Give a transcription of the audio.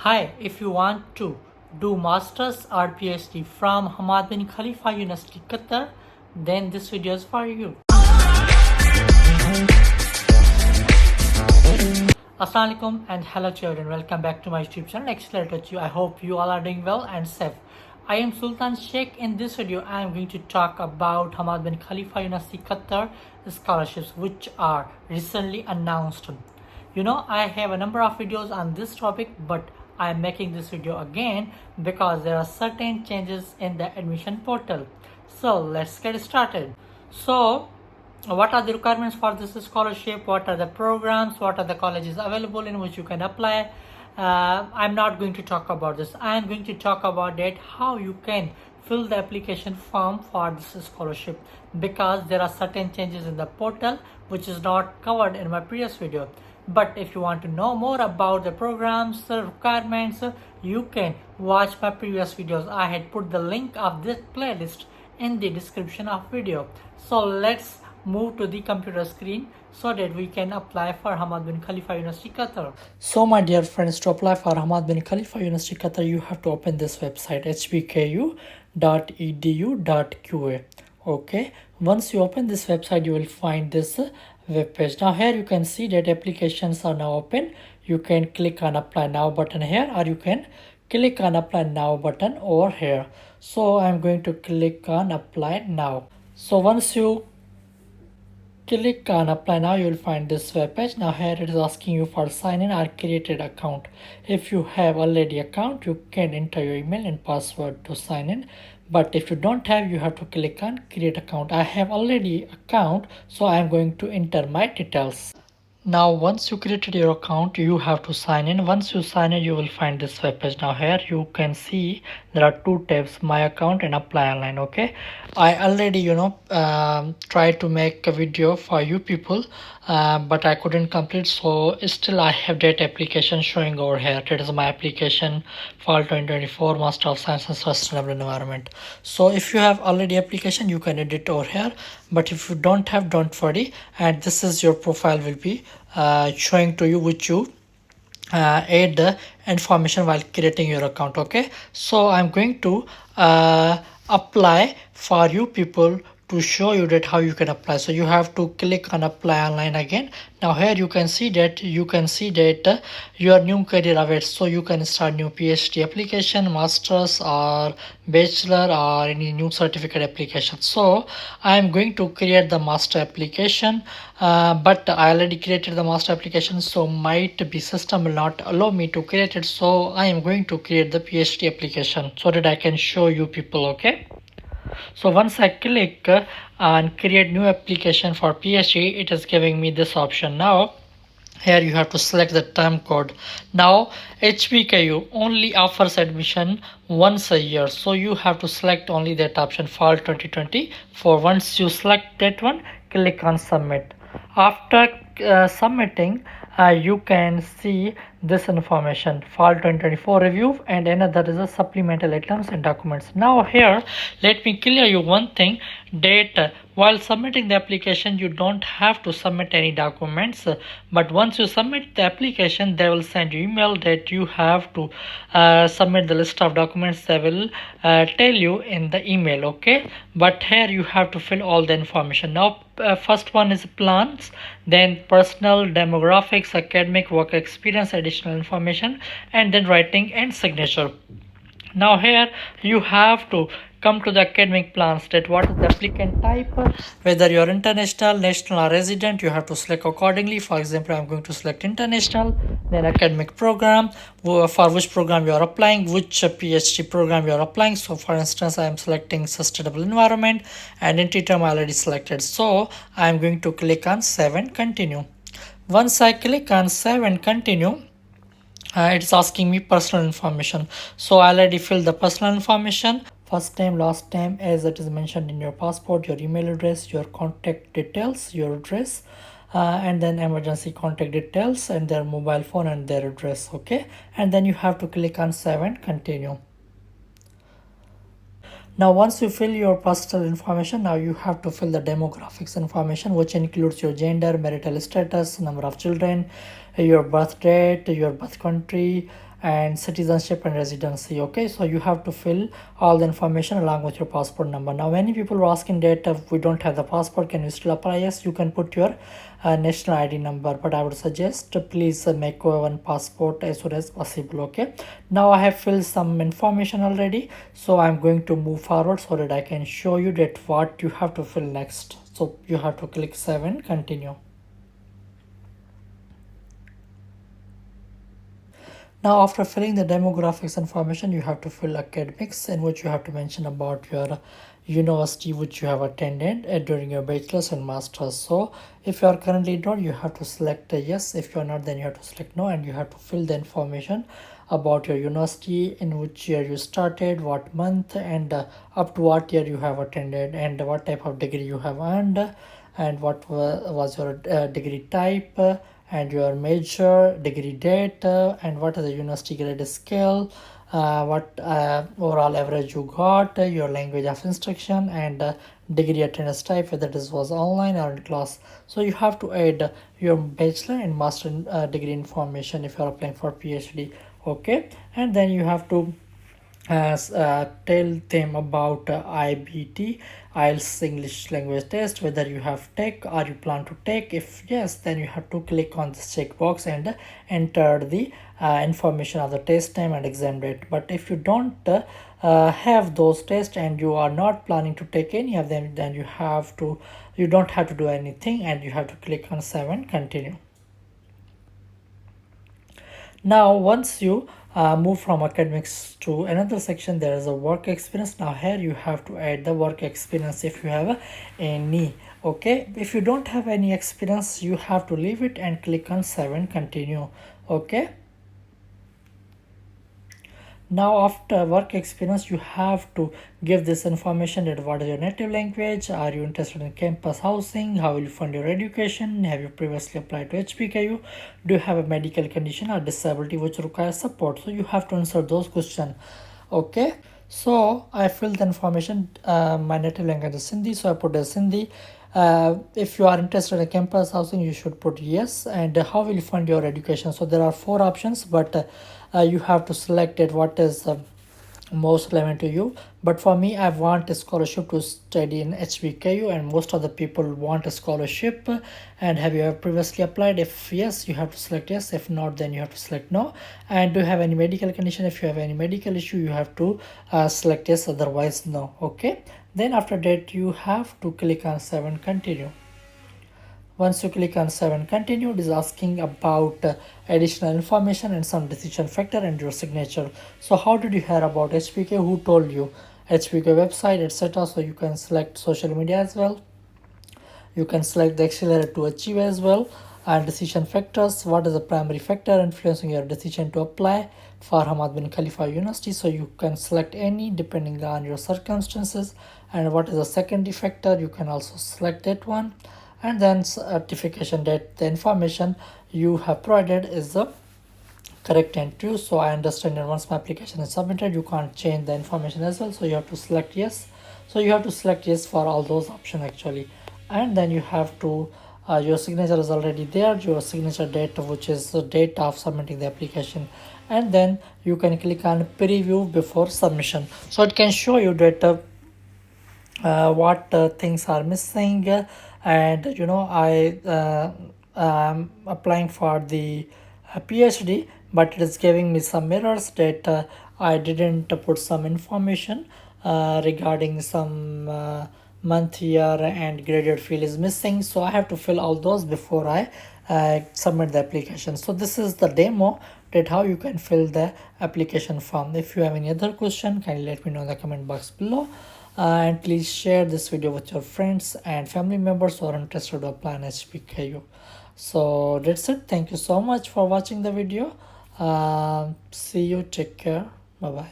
Hi, if you want to do Masters or PhD from Hamad Bin Khalifa University, Qatar, then this video is for you. Assalamualaikum and hello children, welcome back to my YouTube channel Accelerator. I hope you all are doing well and safe. I am Sultan Sheikh. In this video I am going to talk about Hamad Bin Khalifa University Qatar scholarships which are recently announced. I have a number of videos on this topic, but I am making this video again because there are certain changes in the admission portal. So let's get started. So what are the requirements for this scholarship? What are the programs? What are the colleges available in which you can apply? I'm not going to talk about this. I am going to talk about that how you can fill the application form for this scholarship, because there are certain changes in the portal which is not covered in my previous video. But if you want to know more about the programs, requirements, you can watch my previous videos. I had put the link of this playlist in the description of video. So let's move to the computer screen so that we can apply for Hamad Bin Khalifa University Qatar. So my dear friends, to apply for Hamad Bin Khalifa University Qatar, you have to open this website hbku.edu.qa. okay, once you open this website you will find this web page. Now here you can see that applications are now open. You can click on apply now button here, or you can click on apply now button over here. So I'm going to click on apply now. So once you click on apply now, you will find this web page. Now here it is asking you for sign in or created account. If you have already account, you can enter your email and password to sign in. But if you don't have, you have to click on create account. I have already account, so I am going to enter my details. Now once you created your account, you have to sign in. Once you sign in, you will find this web page. Now here you can see there are two tabs, my account and apply online. Okay, I already tried to make a video for you people, but I couldn't complete, so still I have that application showing over here. That is my application fall 2024 Master of Science and Sustainable Environment. So if you have already application, you can edit over here, but if you don't have, don't worry, and this is your profile will be showing to you, which you add the information while creating your account. Okay, so I'm going to apply for you people to show you that how you can apply. So you have to click on apply online again. Now here you can see that your new career awaits, so you can start new PhD application, masters or bachelor or any new certificate application. So I am going to create the master application, but I already created the master application, so might be system will not allow me to create it. So I am going to create the PhD application so that I can show you people. Okay, so once I click on create new application for PhD, it is giving me this option. Now here you have to select the term code. Now HBKU only offers admission once a year, so you have to select only that option, fall 2024. Once you select that one, click on submit. After submitting, you can see this information, fall 2024 review, and another is a supplemental items and documents. Now here let me clear you one thing, that while submitting the application you don't have to submit any documents, but once you submit the application they will send you email that you have to submit the list of documents. They will tell you in the email. Okay, but here you have to fill all the information. Now first one is plans, then personal, demographics, academic, work experience, additional information, and then writing and signature. Now here you have to come to the academic plans, that what is the applicant type, whether you are international, national or resident, you have to select accordingly. For example, I'm going to select international. Then academic program, for which program you are applying, which PhD program you are applying. So for instance, I am selecting sustainable environment, and entity term I already selected, so I am going to click on save and continue. Once I click on save and continue, it's asking me personal information. So I already filled the personal information, first name, last name as it is mentioned in your passport, your email address, your contact details, your address, and then emergency contact details and their mobile phone and their address. Okay, and then you have to click on save and continue. Now once you fill your personal information, now you have to fill the demographics information, which includes your gender, marital status, number of children, your birth date, your birth country, and citizenship and residency. Okay, so you have to fill all the information along with your passport number. Now many people were asking that we don't have the passport, can you still apply? Yes, you can put your national ID number, but I would suggest please make one passport as soon as possible. Okay, now I have filled some information already, so I'm going to move forward so that I can show you that what you have to fill next. So you have to click 7, continue. Now after filling the demographics information, you have to fill academics, in which you have to mention about your university which you have attended during your bachelor's and master's. So if you are currently enrolled, you have to select yes. If you are not, then you have to select no, and you have to fill the information about your university, in which year you started, what month, and up to what year you have attended, and what type of degree you have earned, and what was your degree type, and your major, degree date, and what is the university grade scale, what overall average you got, your language of instruction, and degree attendance type, whether this was online or in class. So you have to add your bachelor and master degree information if you are applying for PhD. Okay, and then you have to tell them about IBT, IELTS English language test, whether you have take or you plan to take. If yes, then you have to click on this checkbox and enter the information of the test time and exam date. But if you don't have those tests and you are not planning to take any of them, then you don't have to do anything, and you have to click on 7, continue. Now once you move from academics to another section, there is a work experience. Now here you have to add the work experience if you have any. Okay, if you don't have any experience, you have to leave it and click on 7, continue. Okay, now after work experience, you have to give this information that what is your native language, are you interested in campus housing, how will you fund your education, have you previously applied to HBKU, do you have a medical condition or disability which requires support. So you have to answer those questions. Okay, so I filled the information. My native language is Sindhi, so I put as Sindhi. If you are interested in campus housing, you should put yes. And how will you fund your education? So there are 4 options, but you have to select it what is most relevant to you. But for me, I want a scholarship to study in HBKU, and most of the people want a scholarship. And have you ever previously applied? If yes, you have to select yes. If not, then you have to select no. And do you have any medical condition? If you have any medical issue, you have to select yes, otherwise no. Okay, then after that you have to click on 7, continue. Once you click on 7, continue, it is asking about additional information and some decision factor and your signature. So how did you hear about HBK? Who told you? HBK website, etc. So you can select social media as well. You can select the accelerator to achieve as well. And decision factors, what is the primary factor influencing your decision to apply for Hamad Bin Khalifa University? So you can select any depending on your circumstances. And what is the secondary factor? You can also select that one. And then certification date, the information you have provided is the correct and true. So I understand that once my application is submitted, you can't change the information as well, so you have to select yes. So you have to select yes for all those options actually. And then you have to your signature is already there, your signature date, which is the date of submitting the application. And then you can click on preview before submission, so it can show you that what things are missing. And I am applying for the PhD, but it is giving me some errors that I didn't put some information regarding some month, year, and graded field is missing, so I have to fill all those before I submit the application. So this is the demo that how you can fill the application form. If you have any other question, kindly let me know in the comment box below. And please share this video with your friends and family members who are interested to apply in HBKU. So that's it. Thank you so much for watching the video. See you. Take care. Bye bye.